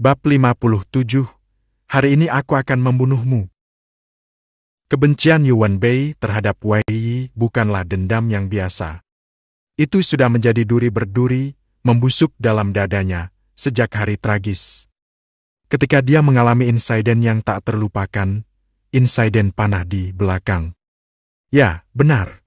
Bab 57. Hari ini aku akan membunuhmu. Kebencian Yuan Bei terhadap Wei Yi bukanlah dendam yang biasa. Itu sudah menjadi duri berduri, membusuk dalam dadanya, sejak hari tragis. Ketika dia mengalami insiden yang tak terlupakan, insiden panah di belakang. Ya, benar.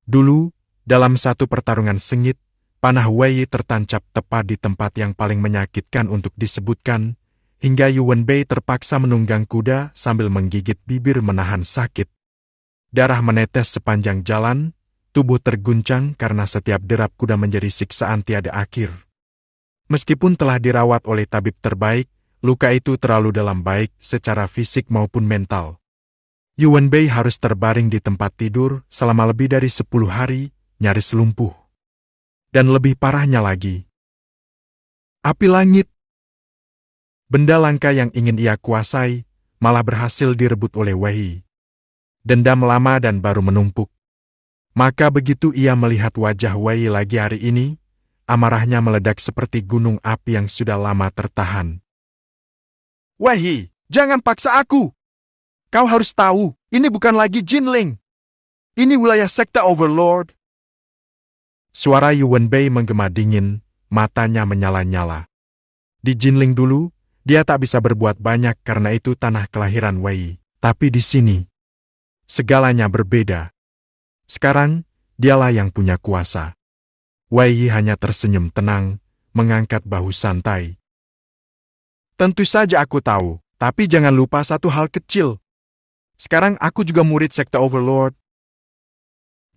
Dulu, dalam satu pertarungan sengit, panah Wei Yi tertancap tepat di tempat yang paling menyakitkan untuk disebutkan, hingga Yuan Bei terpaksa menunggang kuda sambil menggigit bibir menahan sakit. Darah menetes sepanjang jalan, tubuh terguncang karena setiap derap kuda menjadi siksaan tiada akhir. Meskipun telah dirawat oleh tabib terbaik, luka itu terlalu dalam baik secara fisik maupun mental. Yuan Bei harus terbaring di tempat tidur selama lebih dari 10 hari, nyaris lumpuh. Dan lebih parahnya lagi, api langit. Benda langka yang ingin ia kuasai, malah berhasil direbut oleh Wei Yi. Dendam lama dan baru menumpuk. Maka begitu ia melihat wajah Wei Yi lagi hari ini, amarahnya meledak seperti gunung api yang sudah lama tertahan. Wei Yi, jangan paksa aku! Kau harus tahu, ini bukan lagi Jinling. Ini wilayah sekte Overlord. Suara Yuan Bei menggema dingin, matanya menyala-nyala. Di Jinling dulu, dia tak bisa berbuat banyak karena itu tanah kelahiran Wei Yi. Tapi di sini, segalanya berbeda. Sekarang, dialah yang punya kuasa. Wei Yi hanya tersenyum tenang, mengangkat bahu santai. Tentu saja aku tahu, tapi jangan lupa satu hal kecil. Sekarang aku juga murid sekte Overlord.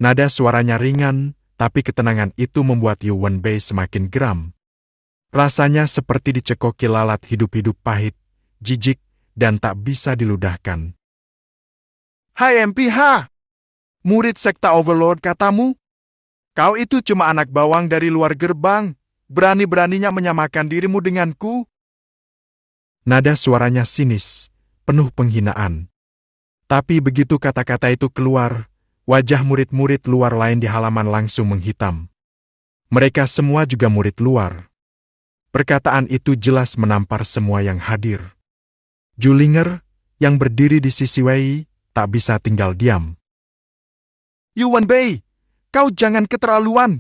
Nada suaranya ringan, tapi ketenangan itu membuat Yuan Bei semakin geram. Rasanya seperti dicekoki lalat hidup-hidup pahit, jijik, dan tak bisa diludahkan. Hai MPH! Murid sekte Overlord katamu? Kau itu cuma anak bawang dari luar gerbang, berani-beraninya menyamakan dirimu denganku? Nada suaranya sinis, penuh penghinaan. Tapi begitu kata-kata itu keluar, wajah murid-murid luar lain di halaman langsung menghitam. Mereka semua juga murid luar. Perkataan itu jelas menampar semua yang hadir. Julinger, yang berdiri di sisi Wei Yi, tak bisa tinggal diam. Yuan Bei, kau jangan keterlaluan.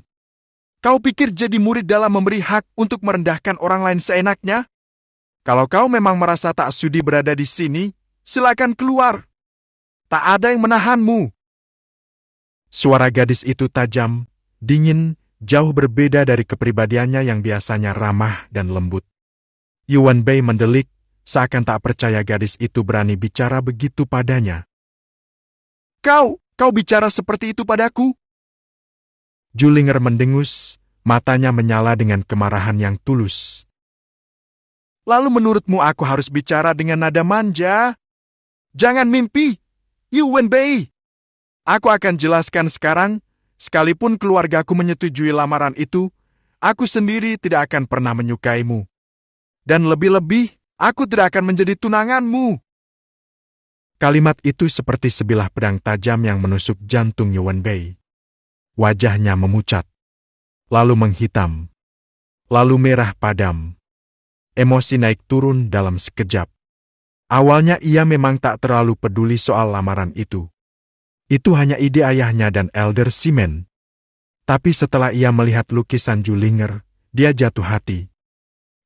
Kau pikir jadi murid dalam memberi hak untuk merendahkan orang lain seenaknya? Kalau kau memang merasa tak sudi berada di sini, silakan keluar. Tak ada yang menahanmu. Suara gadis itu tajam, dingin, jauh berbeda dari kepribadiannya yang biasanya ramah dan lembut. Yuan Bei mendelik, seakan tak percaya gadis itu berani bicara begitu padanya. Kau bicara seperti itu padaku? Julinger mendengus, matanya menyala dengan kemarahan yang tulus. Lalu menurutmu aku harus bicara dengan nada manja? Jangan mimpi, Yuan Bei. Aku akan jelaskan sekarang, sekalipun keluargaku menyetujui lamaran itu, aku sendiri tidak akan pernah menyukaimu. Dan lebih-lebih, aku tidak akan menjadi tunanganmu. Kalimat itu seperti sebilah pedang tajam yang menusuk jantung Yuan Bei. Wajahnya memucat, lalu menghitam, lalu merah padam. Emosi naik turun dalam sekejap. Awalnya ia memang tak terlalu peduli soal lamaran itu. Itu hanya ide ayahnya dan Elder Simen. Tapi setelah ia melihat lukisan Julinger, dia jatuh hati.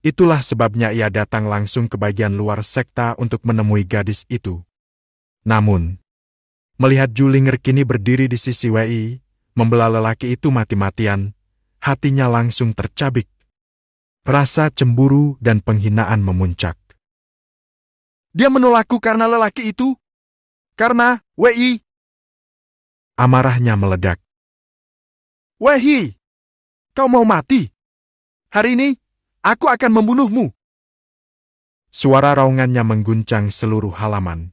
Itulah sebabnya ia datang langsung ke bagian luar sekta untuk menemui gadis itu. Namun, melihat Julinger kini berdiri di sisi Wei Yi, membela lelaki itu mati-matian, hatinya langsung tercabik. Rasa cemburu dan penghinaan memuncak. Dia menolakku karena lelaki itu? Karena Wei Yi? Amarahnya meledak. Wei Yi, kau mau mati? Hari ini, aku akan membunuhmu. Suara raungannya mengguncang seluruh halaman.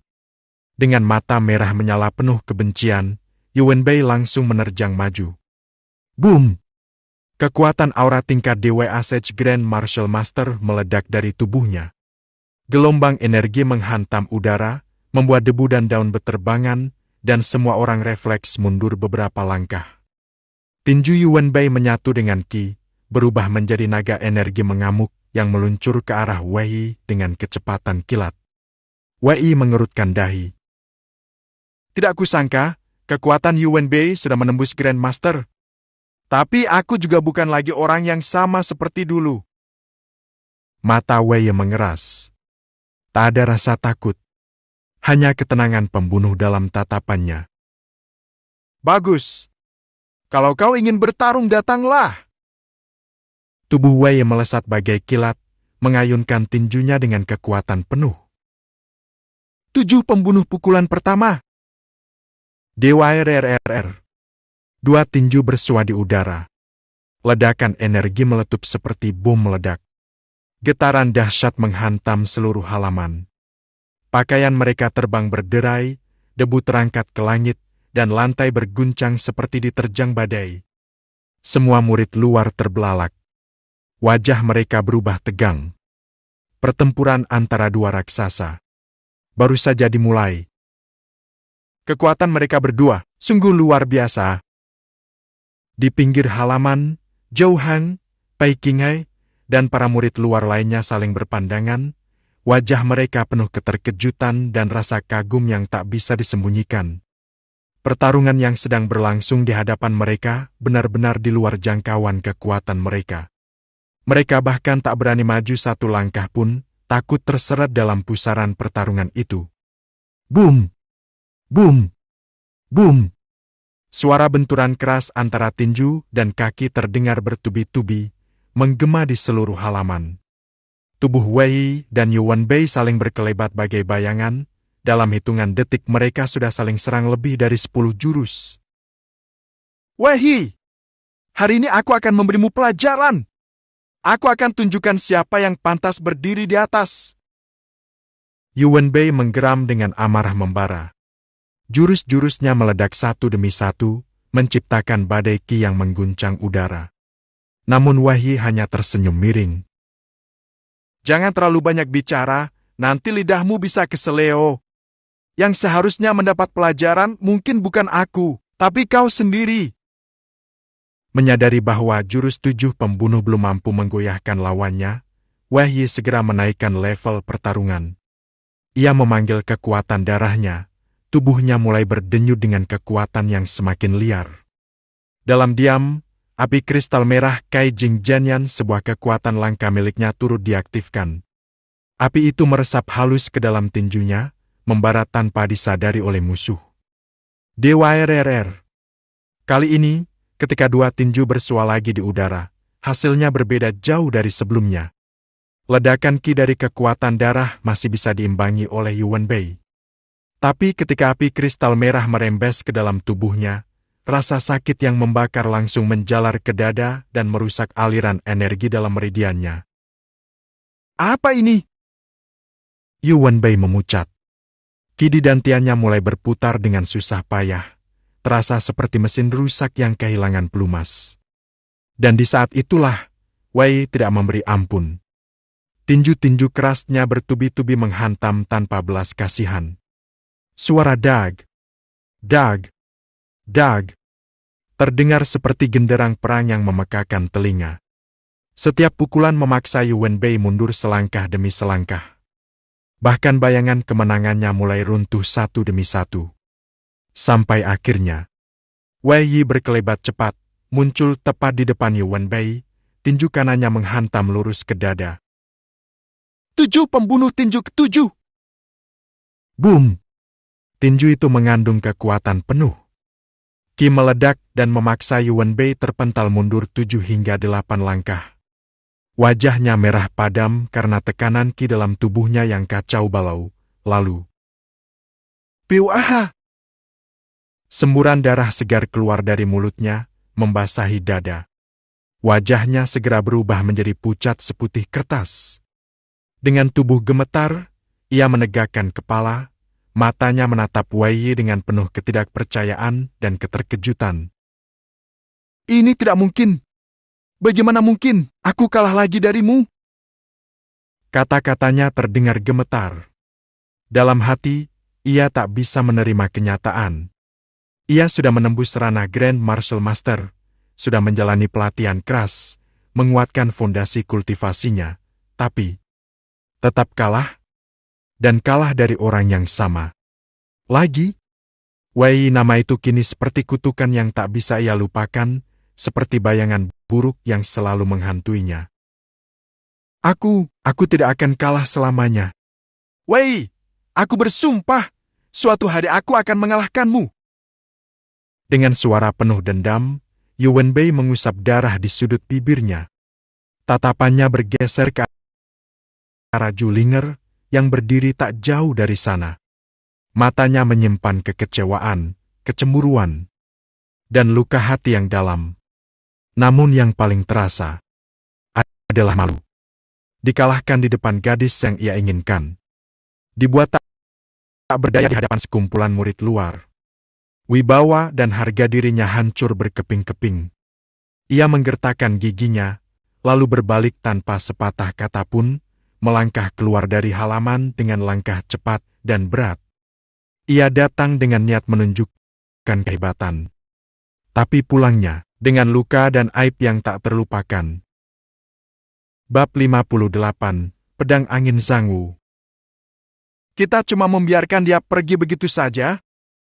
Dengan mata merah menyala penuh kebencian, Yuan Bei langsung menerjang maju. Boom! Kekuatan aura tingkat Dewa Asage Grand Martial Master meledak dari tubuhnya. Gelombang energi menghantam udara, membuat debu dan daun beterbangan, dan semua orang refleks mundur beberapa langkah. Tinju Yuan Bei menyatu dengan Qi, berubah menjadi naga energi mengamuk, yang meluncur ke arah Wei dengan kecepatan kilat. Wei mengerutkan dahi. Tidak kusangka, kekuatan Yuan Bei sudah menembus Grandmaster. Tapi aku juga bukan lagi orang yang sama seperti dulu. Mata Wei mengeras. Tak ada rasa takut. Hanya ketenangan pembunuh dalam tatapannya. Bagus. Kalau kau ingin bertarung, datanglah. Tubuh Wei melesat bagai kilat, mengayunkan tinjunya dengan kekuatan penuh. 7 pembunuh pukulan pertama. Dewa RRRR. 2 tinju bersua di udara. Ledakan energi meletup seperti bom meledak. Getaran dahsyat menghantam seluruh halaman. Pakaian mereka terbang berderai, debu terangkat ke langit, dan lantai berguncang seperti diterjang badai. Semua murid luar terbelalak. Wajah mereka berubah tegang. Pertempuran antara 2 raksasa baru saja dimulai. Kekuatan mereka berdua sungguh luar biasa. Di pinggir halaman, Zhou Hang, Pai Qinghai, dan para murid luar lainnya saling berpandangan. Wajah mereka penuh keterkejutan dan rasa kagum yang tak bisa disembunyikan. Pertarungan yang sedang berlangsung di hadapan mereka benar-benar di luar jangkauan kekuatan mereka. Mereka bahkan tak berani maju 1 langkah pun, takut terseret dalam pusaran pertarungan itu. Boom! Boom! Boom! Suara benturan keras antara tinju dan kaki terdengar bertubi-tubi, menggema di seluruh halaman. Tubuh Wei dan Yuan Bei saling berkelebat bagai bayangan. Dalam hitungan detik mereka sudah saling serang lebih dari 10 jurus. Wei, hari ini aku akan memberimu pelajaran. Aku akan tunjukkan siapa yang pantas berdiri di atas. Yuan Bei menggeram dengan amarah membara. Jurus-jurusnya meledak satu demi satu, menciptakan badai ki yang mengguncang udara. Namun Wei hanya tersenyum miring. Jangan terlalu banyak bicara, nanti lidahmu bisa keseleo. Yang seharusnya mendapat pelajaran mungkin bukan aku, tapi kau sendiri. Menyadari bahwa jurus 7 pembunuh belum mampu menggoyahkan lawannya, Wei segera menaikkan level pertarungan. Ia memanggil kekuatan darahnya, tubuhnya mulai berdenyut dengan kekuatan yang semakin liar. Dalam diam, api kristal merah Kai Jing Jianyan, sebuah kekuatan langka miliknya, turut diaktifkan. Api itu meresap halus ke dalam tinjunya, membara tanpa disadari oleh musuh. Dewa RRR. Kali ini, ketika 2 tinju bersua lagi di udara, hasilnya berbeda jauh dari sebelumnya. Ledakan ki dari kekuatan darah masih bisa diimbangi oleh Yuan Bei. Tapi ketika api kristal merah merembes ke dalam tubuhnya, rasa sakit yang membakar langsung menjalar ke dada dan merusak aliran energi dalam meridiannya. Apa ini? Yuan Bei memucat. Ki di dantiannya mulai berputar dengan susah payah, terasa seperti mesin rusak yang kehilangan pelumas. Dan di saat itulah, Wei tidak memberi ampun. Tinju-tinju kerasnya bertubi-tubi menghantam tanpa belas kasihan. Suara dag, dag, dag, terdengar seperti genderang perang yang memekakan telinga. Setiap pukulan memaksa Yuan Bei mundur selangkah demi selangkah. Bahkan bayangan kemenangannya mulai runtuh satu demi satu. Sampai akhirnya, Wei berkelebat cepat, muncul tepat di depan Yuan Bei, tinju kanannya menghantam lurus ke dada. 7 pembunuh tinju ke-7. Boom! Tinju itu mengandung kekuatan penuh. Ki meledak dan memaksa Yuan Bei terpental mundur 7 hingga 8 langkah. Wajahnya merah padam karena tekanan ki dalam tubuhnya yang kacau balau, lalu piu aha! Semburan darah segar keluar dari mulutnya, membasahi dada. Wajahnya segera berubah menjadi pucat seputih kertas. Dengan tubuh gemetar, ia menegakkan kepala, matanya menatap Wei dengan penuh ketidakpercayaan dan keterkejutan. Ini tidak mungkin. Bagaimana mungkin aku kalah lagi darimu? Kata-katanya terdengar gemetar. Dalam hati, ia tak bisa menerima kenyataan. Ia sudah menembus ranah Grand Martial Master, sudah menjalani pelatihan keras, menguatkan fondasi kultivasinya, tapi tetap kalah, dan kalah dari orang yang sama. Lagi, Wei nama itu kini seperti kutukan yang tak bisa ia lupakan, seperti bayangan buruk yang selalu menghantuinya. Aku tidak akan kalah selamanya. Wei, aku bersumpah, suatu hari aku akan mengalahkanmu. Dengan suara penuh dendam, Yuan Bei mengusap darah di sudut bibirnya. Tatapannya bergeser ke arah Julinger yang berdiri tak jauh dari sana. Matanya menyimpan kekecewaan, kecemburuan, dan luka hati yang dalam. Namun yang paling terasa adalah malu. Dikalahkan di depan gadis yang ia inginkan. Dibuat tak berdaya di hadapan sekumpulan murid luar. Wibawa dan harga dirinya hancur berkeping-keping. Ia menggertakkan giginya, lalu berbalik tanpa sepatah kata pun, melangkah keluar dari halaman dengan langkah cepat dan berat. Ia datang dengan niat menunjukkan kehebatan. Tapi pulangnya, dengan luka dan aib yang tak terlupakan. Bab 58, Pedang Angin Zangwu. Kita cuma membiarkan dia pergi begitu saja?